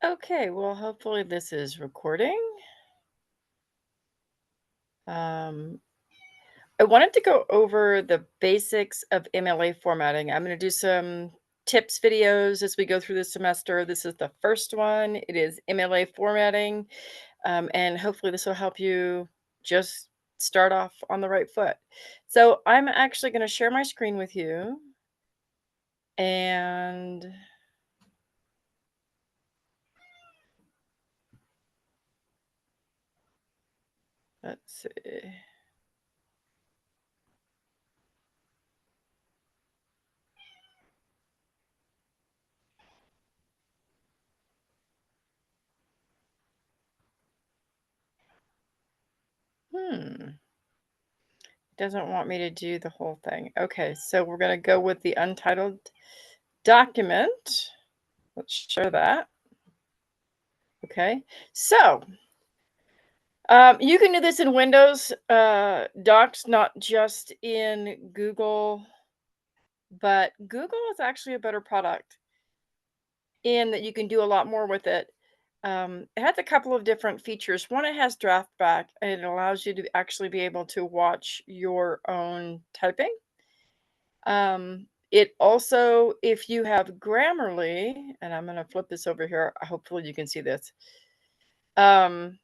Okay, well, hopefully this is recording. Um, I wanted to go over the basics of MLA formatting. I'm going to do some tips videos as we go through the semester. This is the first one. It is MLA formatting, and hopefully this will help you just start off on the right foot. So I'm actually going to share my screen with you, and let's see. Hmm. Doesn't want me to do the whole thing. Okay, so we're going to go with the untitled document. Let's show that. Okay, so you can do this in Windows Docs, not just in Google, but Google is actually a better product in that you can do a lot more with it. It has a couple of different features. One, it has draft back, and it allows you to actually be able to watch your own typing. It also, if you have Grammarly, and I'm going to flip this over here, hopefully you can see this. Um,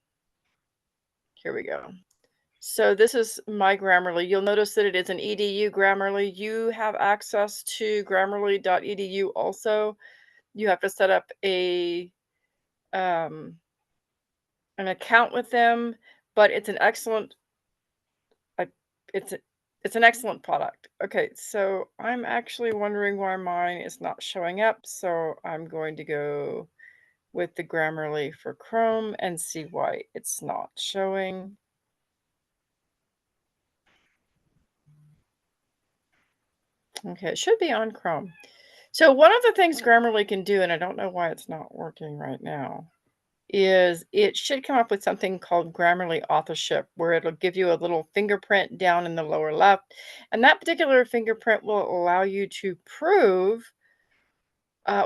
Here we go. So this is my Grammarly. You'll notice that it is an EDU Grammarly. You have access to grammarly.edu also. You have to set up um, an account with them, but it's an excellent uh, it's a, it's an excellent product. Okay, so I'm actually wondering why mine is not showing up. So I'm going to go with the Grammarly for Chrome and see why it's not showing. Okay, it should be on Chrome. So one of the things Grammarly can do, and I don't know why it's not working right now, is it should come up with something called Grammarly authorship, where it'll give you a little fingerprint down in the lower left. And that particular fingerprint will allow you to prove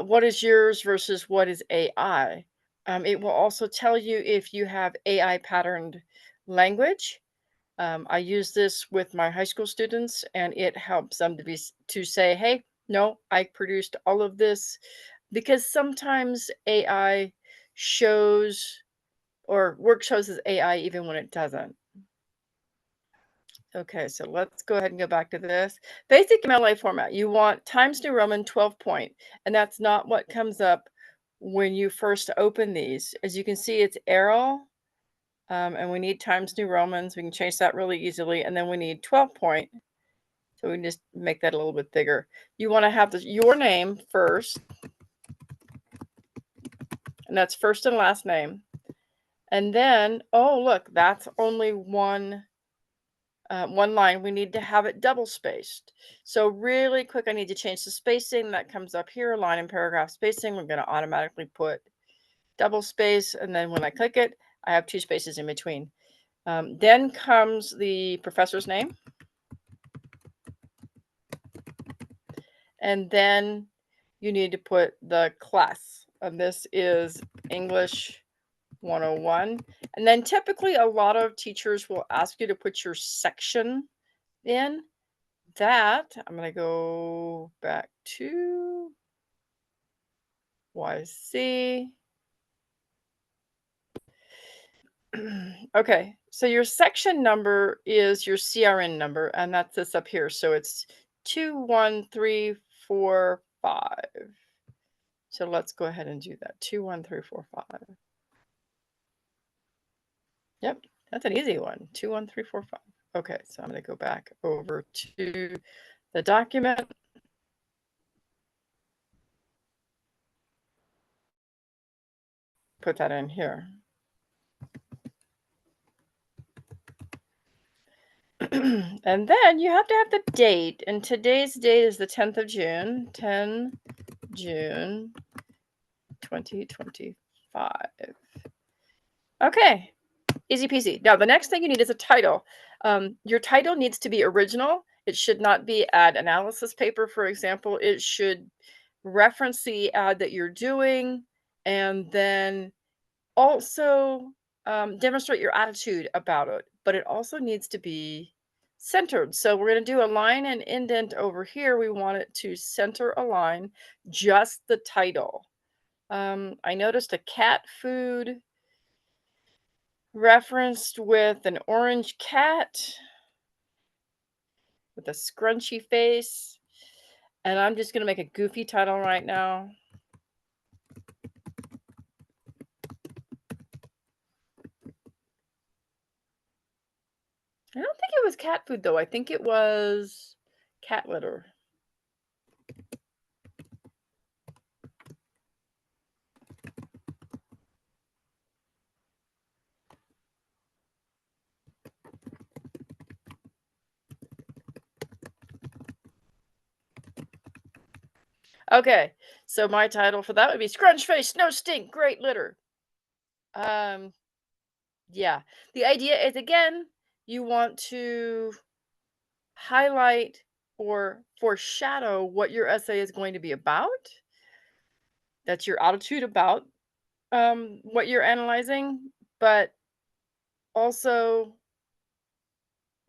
what is yours versus what is AI. It will also tell you if you have AI patterned language. I use this with my high school students, and it helps them to say, "Hey, no, I produced all of this," because sometimes AI shows or work shows as AI even when it doesn't. Okay, so let's go ahead and go back to this. Basic MLA format. You want Times New Roman 12 point, and that's not what comes up when you first open these. As you can see, it's Arial, and we need Times New Romans. We can change that really easily, and then we need 12 point. So we can just make that a little bit bigger. You want to have your name first, and that's first and last name. And then, oh, look, that's only one line. We need to have it double spaced. So really quick, I need to change the spacing. That comes up here, line and paragraph spacing. We're going to automatically put double space. And then when I click it, I have two spaces in between. Then comes the professor's name. And then you need to put the class. And this is English 101. And then typically a lot of teachers will ask you to put your section in. That I'm going to go back to YC. Okay, so your section number is your CRN number, and that's this up here. So it's 21345. So let's go ahead and do that. 21345. Yep, that's an easy one. 21345. Okay, so I'm going to go back over to the document. Put that in here. And then you have to have the date, and today's date is the 10th of June, 10 June 2025. Okay, easy peasy. Now, the next thing you need is a title. Your title needs to be original. It should not be ad analysis paper, for example. It should reference the ad that you're doing. and then also demonstrate your attitude about it. But it also needs to be centered. So we're going to do a line and indent over here. We want it to center align just the title. I noticed a cat food referenced with an orange cat with a scrunchy face. And I'm just going to make a goofy title right now. I don't think it was cat food, though. I think it was cat litter. Okay, so my title for that would be Scrunch Face, No Stink, Great Litter. Yeah. The idea is, again, you want to highlight or foreshadow what your essay is going to be about. That's your attitude about what you're analyzing, but also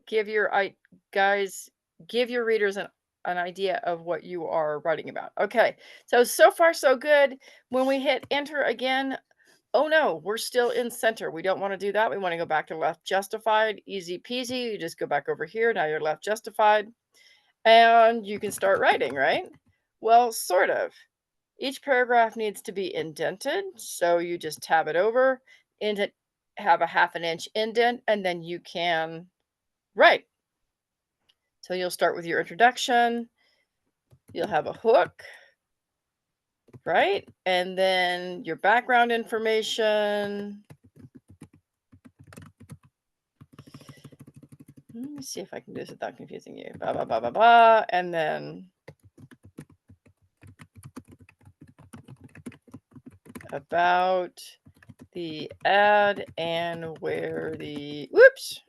give your guys give your readers an idea of what you are writing about. Okay, so far so good. When we hit enter again, oh no, we're still in center. We don't want to do that. We want to go back to left justified. Easy peasy. You just go back over here. Now you're left justified. And you can start writing, right? Well, sort of. Each paragraph needs to be indented. So you just tab it over, indent, have a 1/2 inch indent, and then you can write. So you'll start with your introduction. You'll have a hook, right? And then your background information. Let me see if I can do this without confusing you. Blah, blah, blah, blah, blah. And then about the ad and where the, whoops.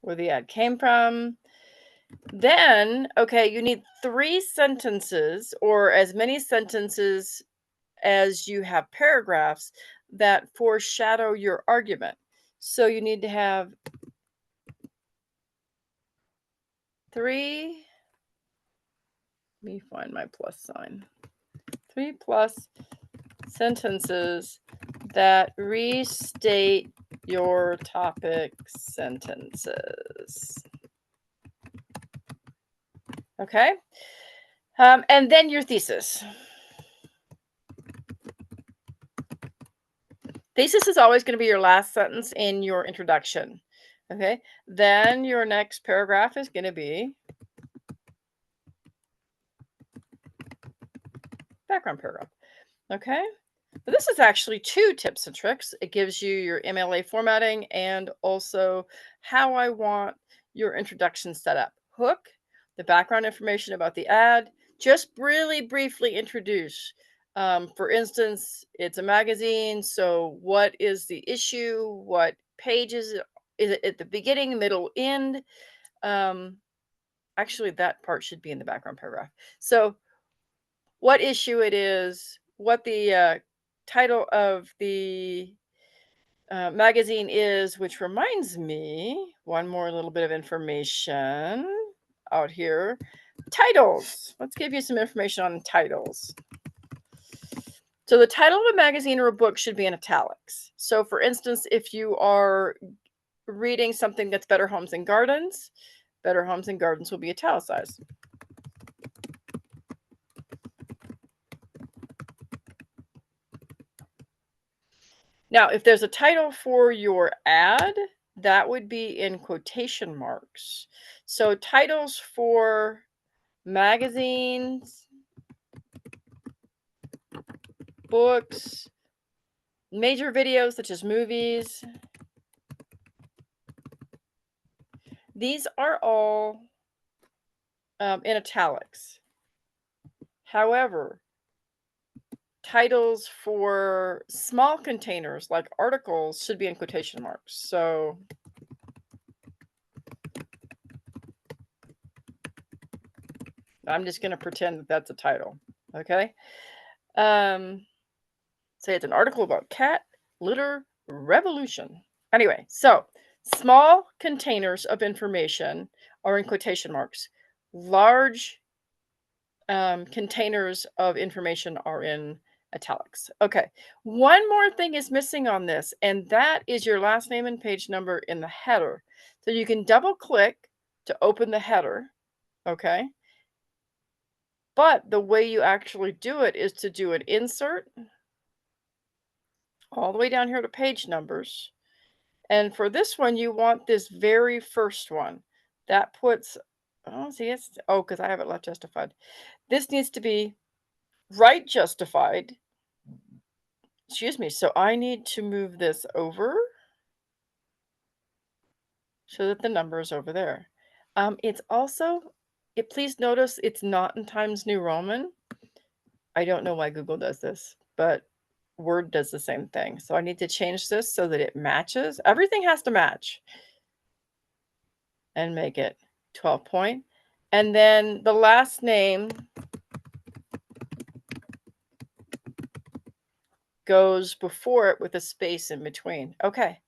Where the ad came from. Then, okay, you need 3 sentences or as many sentences as you have paragraphs that foreshadow your argument. So you need to have 3, let me find my plus sign, 3 plus sentences that restate your topic sentences. Okay. And then your thesis. Thesis is always going to be your last sentence in your introduction. Okay. Then your next paragraph is going to be background paragraph. Okay. But this is actually 2 tips and tricks. It gives you your MLA formatting and also how I want your introduction set up. Hook, the background information about the ad, just really briefly introduce. For instance, it's a magazine. So, what is the issue? What page is it? Is it at the beginning, middle, end? Actually, that part should be in the background paragraph. So, what issue it is, what the title of the magazine is, which reminds me, one more little bit of information out here. Titles. Let's give you some information on titles. So the title of a magazine or a book should be in italics. So for instance, if you are reading something that's Better Homes and Gardens, Better Homes and Gardens will be italicized. Now, if there's a title for your ad, that would be in quotation marks. So titles for magazines, books, major videos such as movies, these are all in italics. However, titles for small containers like articles should be in quotation marks. So I'm just going to pretend that that's a title. Okay. Say it's an article about cat litter revolution. Anyway, so small containers of information are in quotation marks. Large containers of information are in italics. Okay. One more thing is missing on this, and that is your last name and page number in the header. So you can double click to open the header. Okay. But the way you actually do it is to do an insert all the way down here to page numbers. And for this one, you want this very first one. That puts, oh, see, it's, oh, because I have it left justified. This needs to be right justified. Excuse me. So I need to move this over so that the number is over there. It's also, please notice it's not in Times New Roman. I don't know why Google does this, but Word does the same thing. So I need to change this so that it matches. Everything has to match and make it 12 point. And then the last name goes before it with a space in between. Okay.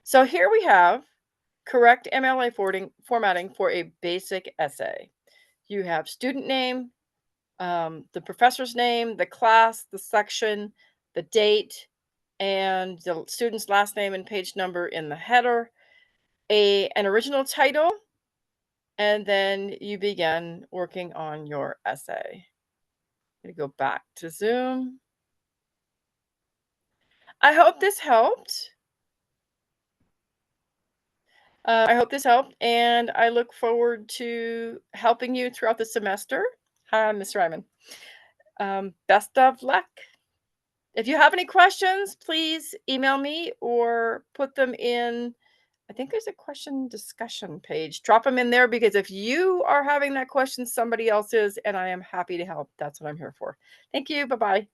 So here we have correct MLA formatting for a basic essay. You have student name, the professor's name, the class, the section, the date, and the student's last name and page number in the header, an original title, and then you begin working on your essay. I'm going to go back to Zoom. I hope this helped. I hope this helped, and I look forward to helping you throughout the semester. Hi, Miss Ryman. Best of luck. If you have any questions, please email me or put them in. I think there's a question discussion page. Drop them in there because if you are having that question, somebody else is, and I am happy to help. That's what I'm here for. Thank you. Bye-bye.